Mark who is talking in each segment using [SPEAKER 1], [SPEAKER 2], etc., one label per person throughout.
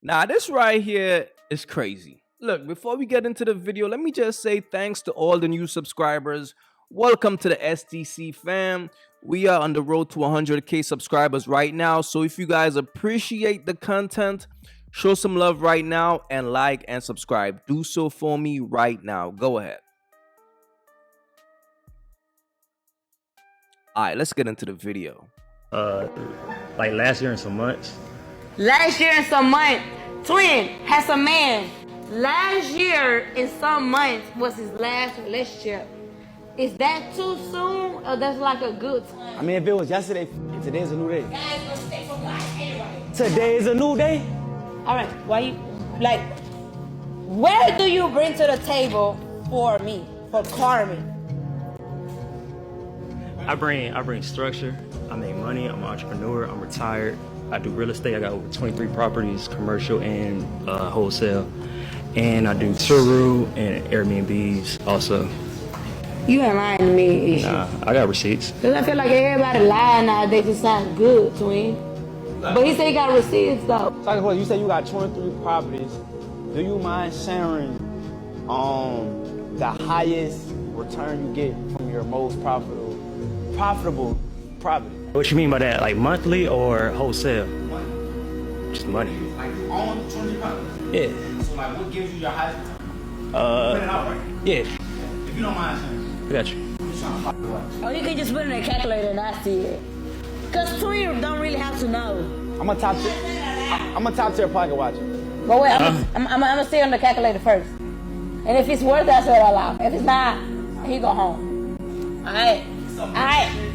[SPEAKER 1] Now, this right here is crazy. Look, before we get into the video, let me just say thanks to all the new subscribers. Welcome to the STC fam. We are on the road to 100K subscribers right now. So if you guys appreciate the content, show some love right now and like and subscribe. Do so for me right now. Go ahead. All right, let's get into the video.
[SPEAKER 2] Like last year and some months.
[SPEAKER 3] Last year and some months, Twin has a man. Last year and some months was his last relationship. Is that too soon, or that's like a good time?
[SPEAKER 4] I mean, if it was yesterday, today's a new day.
[SPEAKER 3] Guys, gonna stay for life anyway.
[SPEAKER 4] Today is a new day.
[SPEAKER 3] All right, why you like? Where do you bring to the table for me, for Carmen?
[SPEAKER 2] I bring structure. I make money. I'm an entrepreneur. I'm retired. I do real estate. I got over 23 properties, commercial and wholesale. And I do Turu and Airbnbs also.
[SPEAKER 3] You ain't lying to me, is you?
[SPEAKER 2] Nah, I got receipts.
[SPEAKER 3] Cause I feel like everybody lying nowadays. It sounds good, Twin. But he said he got receipts though.
[SPEAKER 4] So, you said you got 23 properties. Do you mind sharing the highest return you get from your most profitable property?
[SPEAKER 2] What you mean by that? Like monthly or wholesale?
[SPEAKER 4] Money.
[SPEAKER 2] Just money.
[SPEAKER 4] Like on 20 properties?
[SPEAKER 2] Yeah.
[SPEAKER 4] So like what gives you your highest return? Put it out right.
[SPEAKER 2] Yeah.
[SPEAKER 4] If you don't mind sharing.
[SPEAKER 2] I got you.
[SPEAKER 3] Oh, you can just put it in a calculator and I see it. Cause Twin don't really have to know.
[SPEAKER 4] I'm a top tier pocket watcher.
[SPEAKER 3] But wait, I'm gonna stay on the calculator first. And if it's worth it, I say it out loud. If it's not, he go home. Alright. Alright.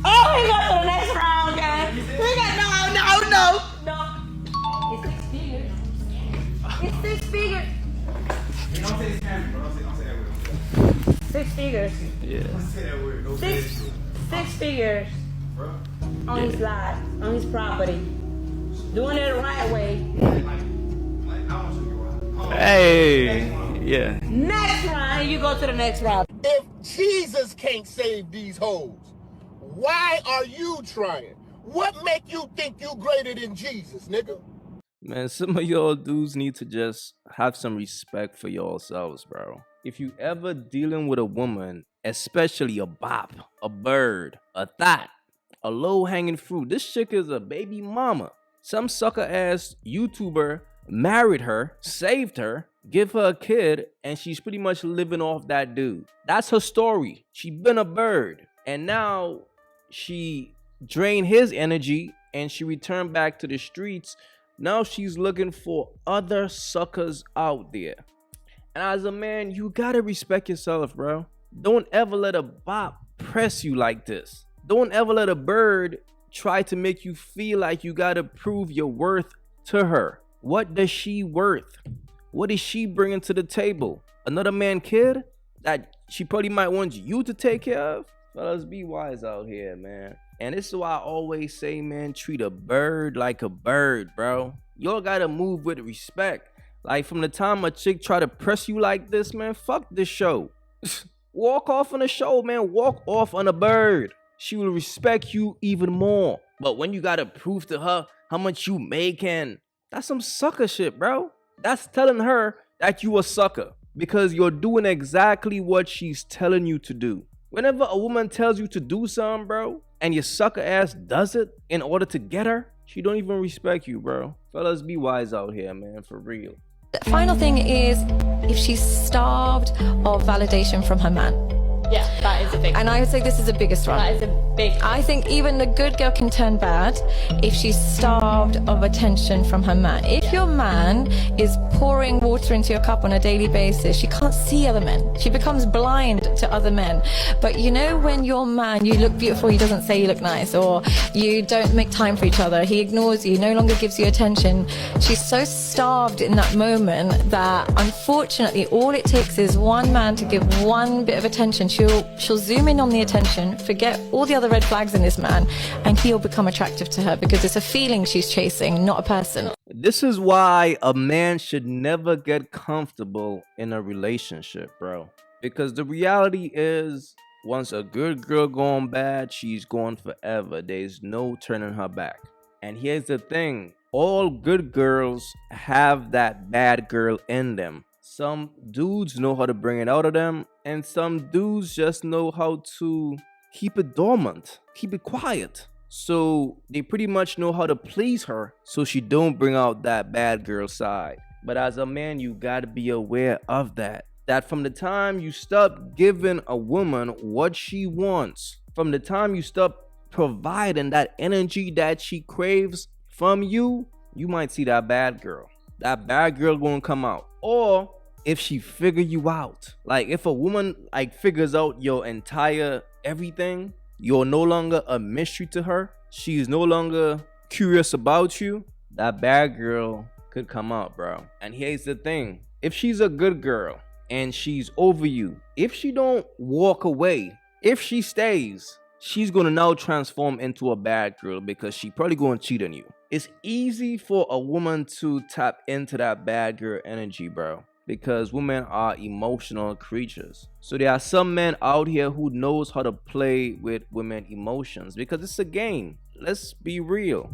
[SPEAKER 3] Oh, he go to the next round, guys. We got no. It's 6 figures. It's 6 figures.
[SPEAKER 4] Don't say scam, bro. Don't say that word.
[SPEAKER 3] 6 figures.
[SPEAKER 2] Yeah.
[SPEAKER 4] Don't say that word. Don't
[SPEAKER 3] Six figures
[SPEAKER 4] bro.
[SPEAKER 3] on his lot, on his property. Doing it the right way.
[SPEAKER 4] Like, I want you to
[SPEAKER 2] Hey. Yeah.
[SPEAKER 3] Next round, you go to the next round.
[SPEAKER 5] If Jesus can't save these hoes, why are you trying? What make you think you greater than Jesus, nigga?
[SPEAKER 1] Man, some of y'all dudes need to just have some respect for yourselves, bro. If you ever dealing with a woman, especially a bop, a bird, a thought, a low-hanging fruit, this chick is a baby mama. Some sucker-ass YouTuber married her, saved her, give her a kid, and she's pretty much living off that dude. That's her story. She been a bird, and now she drained his energy, and she returned back to the streets. Now she's looking for other suckers out there. And as a man, you gotta respect yourself, bro. Don't ever let a bop press you like this. Don't ever let a bird try to make you feel like you gotta prove your worth to her. What does she worth? What is she bringing to the table? Another man kid that she probably might want you to take care of? Fellas, be wise out here, man. And this is why I always say, man, treat a bird like a bird, bro. Y'all gotta move with respect. Like, from the time a chick try to press you like this, man, fuck this show. Walk off on the show, man. Walk off on a bird. She will respect you even more. But when you gotta prove to her how much you making, that's some sucker shit, bro. That's telling her that you a sucker because you're doing exactly what she's telling you to do. Whenever a woman tells you to do something, bro, and your sucker ass does it in order to get her, she don't even respect you, bro. Fellas, be wise out here, man, for real.
[SPEAKER 6] The final thing is if she's starved of validation from her man.
[SPEAKER 7] Yeah, that is a big.
[SPEAKER 6] And I would say this is the biggest one.
[SPEAKER 7] That is a big.
[SPEAKER 6] I think even a good girl can turn bad if she's starved of attention from her man. If your man is pouring water into your cup on a daily basis, she can't see other men. She becomes blind to other men. But you know, when your man, you look beautiful, he doesn't say you look nice, or you don't make time for each other, he ignores you, no longer gives you attention. She's so starved in that moment that unfortunately all it takes is one man to give one bit of attention. She'll zoom in on the attention, forget all the other red flags in this man, and he'll become attractive to her because it's a feeling she's chasing, not a person.
[SPEAKER 1] This is why a man should never get comfortable in a relationship, bro. Because the reality is, once a good girl gone bad, she's gone forever. There's no turning her back. And here's the thing, all good girls have that bad girl in them. Some dudes know how to bring it out of them, and some dudes just know how to keep it dormant, keep it quiet. So they pretty much know how to please her so she don't bring out that bad girl side. But as a man, you gotta be aware of that. That from the time you stop giving a woman what she wants, from the time you stop providing that energy that she craves from you, you might see that bad girl. That bad girl gonna come out. Or if she figure you out, like if a woman like figures out your entire everything, you're no longer a mystery to her, she's no longer curious about you, that bad girl could come out, bro. And here's the thing, if she's a good girl and she's over you, if she don't walk away, if she stays, she's gonna now transform into a bad girl because she probably gonna cheat on you. It's easy for a woman to tap into that bad girl energy, bro, because women are emotional creatures. So there are some men out here who knows how to play with women emotions because it's a game. Let's be real.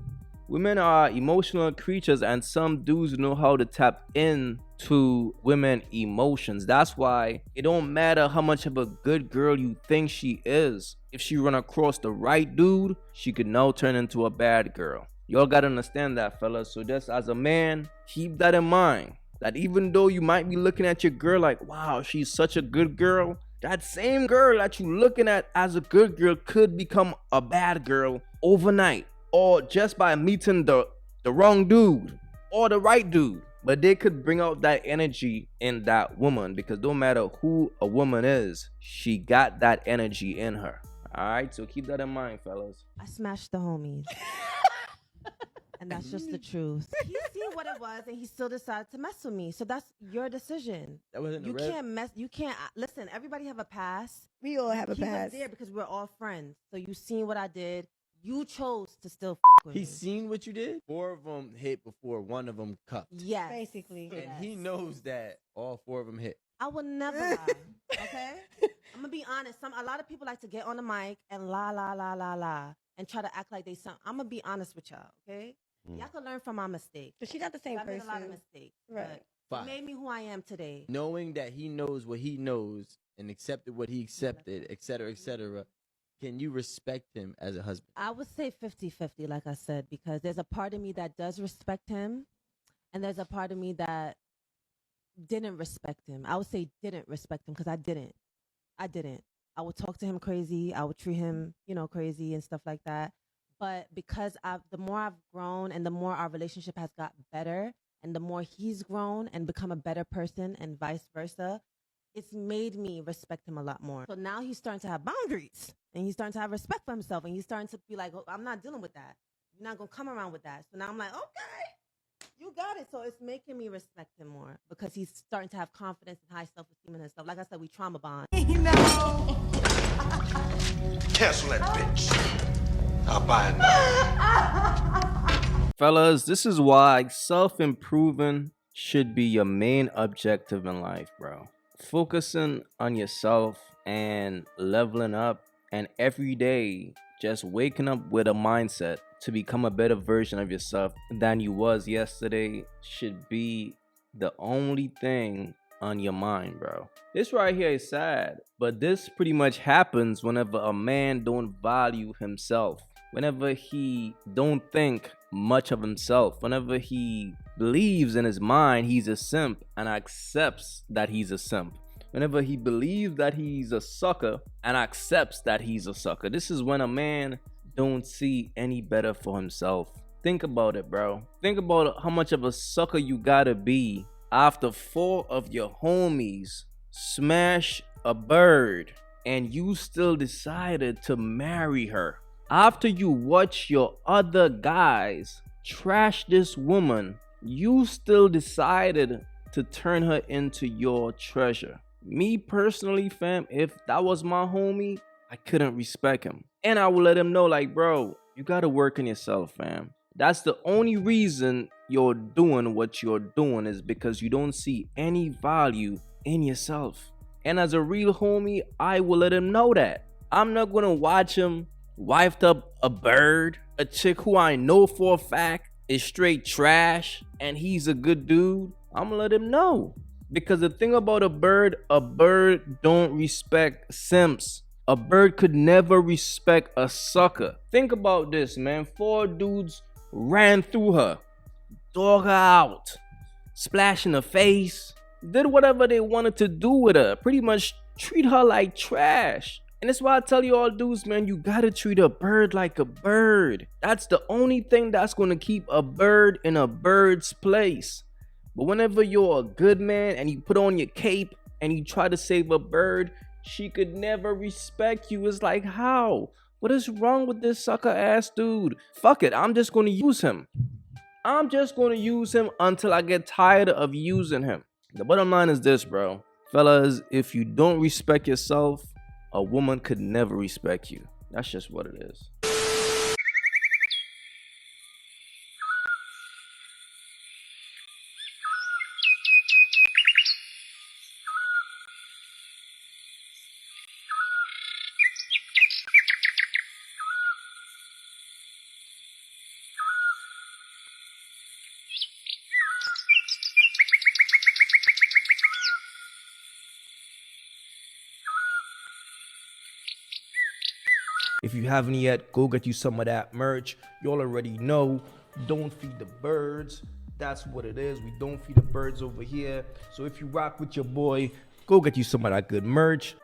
[SPEAKER 1] Women are emotional creatures, and some dudes know how to tap into women emotions. That's why it don't matter how much of a good girl you think she is. If she run across the right dude, she could now turn into a bad girl. Y'all gotta understand that, fellas. So just as a man, keep that in mind. That even though you might be looking at your girl like, wow, she's such a good girl, that same girl that you looking at as a good girl could become a bad girl overnight, or just by meeting the wrong dude or the right dude. But they could bring out that energy in that woman, because no matter who a woman is, she got that energy in her. All right, so keep that in mind, fellas.
[SPEAKER 7] I smashed the homies. And that's just the truth. He seen what it was, and he still decided to mess with me. So that's your decision.
[SPEAKER 8] That wasn't
[SPEAKER 7] you can't mess. You can't listen. Everybody have a past.
[SPEAKER 9] We all have a
[SPEAKER 7] He was
[SPEAKER 9] past.
[SPEAKER 7] there because we're all friends. So you seen what I did. You chose to still with me.
[SPEAKER 8] He's seen what you did. 4 of them hit before 1 of them cuffed.
[SPEAKER 7] Yes.
[SPEAKER 9] Basically.
[SPEAKER 8] And he knows that all 4 of them hit.
[SPEAKER 7] I would never lie. Okay. I'm gonna be honest. A lot of people like to get on the mic and la la la la la and try to act like they some. I'm gonna be honest with y'all. Okay. Y'all can learn from my mistakes.
[SPEAKER 9] But she's not the same
[SPEAKER 7] I made
[SPEAKER 9] person.
[SPEAKER 7] a lot of mistakes.
[SPEAKER 9] Right.
[SPEAKER 7] But it made me who I am today.
[SPEAKER 8] Knowing that he knows what he knows and accepted what he accepted, etc., etc., can you respect him as a husband?
[SPEAKER 7] I would say 50-50, like I said, because there's a part of me that does respect him, and there's a part of me that didn't respect him. I would say didn't respect him because I didn't. I would talk to him crazy. I would treat him, crazy and stuff like that. But because the more I've grown and the more our relationship has got better and the more he's grown and become a better person and vice versa, it's made me respect him a lot more. So now he's starting to have boundaries and he's starting to have respect for himself and he's starting to be like, oh, I'm not dealing with that. You're not going to come around with that. So now I'm like, okay, you got it. So it's making me respect him more because he's starting to have confidence and high self-esteem and stuff. Like I said, we trauma bond.
[SPEAKER 5] Cancel that bitch. I'll buy it.
[SPEAKER 1] Fellas, this is why self-improving should be your main objective in life, bro. Focusing on yourself and leveling up, and every day just waking up with a mindset to become a better version of yourself than you was yesterday should be the only thing on your mind, bro. This right here is sad, but this pretty much happens whenever a man don't value himself, whenever he don't think much of himself, whenever he believes in his mind he's a simp and accepts that he's a simp, whenever he believes that he's a sucker and accepts that he's a sucker. This is when a man don't see any better for himself. Think about it, bro. Think about how much of a sucker you gotta be after 4 of your homies smash a bird and you still decided to marry her. After you watch your other guys trash this woman, you still decided to turn her into your treasure. Me personally, fam, if that was my homie, I couldn't respect him. And I would let him know, like, bro, you gotta work on yourself, fam. That's the only reason you're doing what you're doing, is because you don't see any value in yourself. And as a real homie, I will let him know that. I'm not gonna watch him wifed up a bird, a chick who I know for a fact is straight trash and he's a good dude, I'm gonna let him know. Because the thing about a bird don't respect simps. A bird could never respect a sucker. Think about this, man. 4 dudes ran through her, dog her out, splash in her face, did whatever they wanted to do with her, pretty much treat her like trash. And that's why I tell you all dudes, man, you gotta treat a bird like a bird. That's the only thing that's gonna keep a bird in a bird's place. But whenever you're a good man and you put on your cape and you try to save a bird, she could never respect you. It's like, how? What is wrong with this sucker ass dude? Fuck it, I'm just gonna use him. I'm just gonna use him until I get tired of using him. The bottom line is this, bro. Fellas, if you don't respect yourself, a woman could never respect you. That's just what it is. If you haven't yet, go get you some of that merch. You all already know, don't feed the birds. That's what it is. We don't feed the birds over here. So if you rock with your boy, go get you some of that good merch.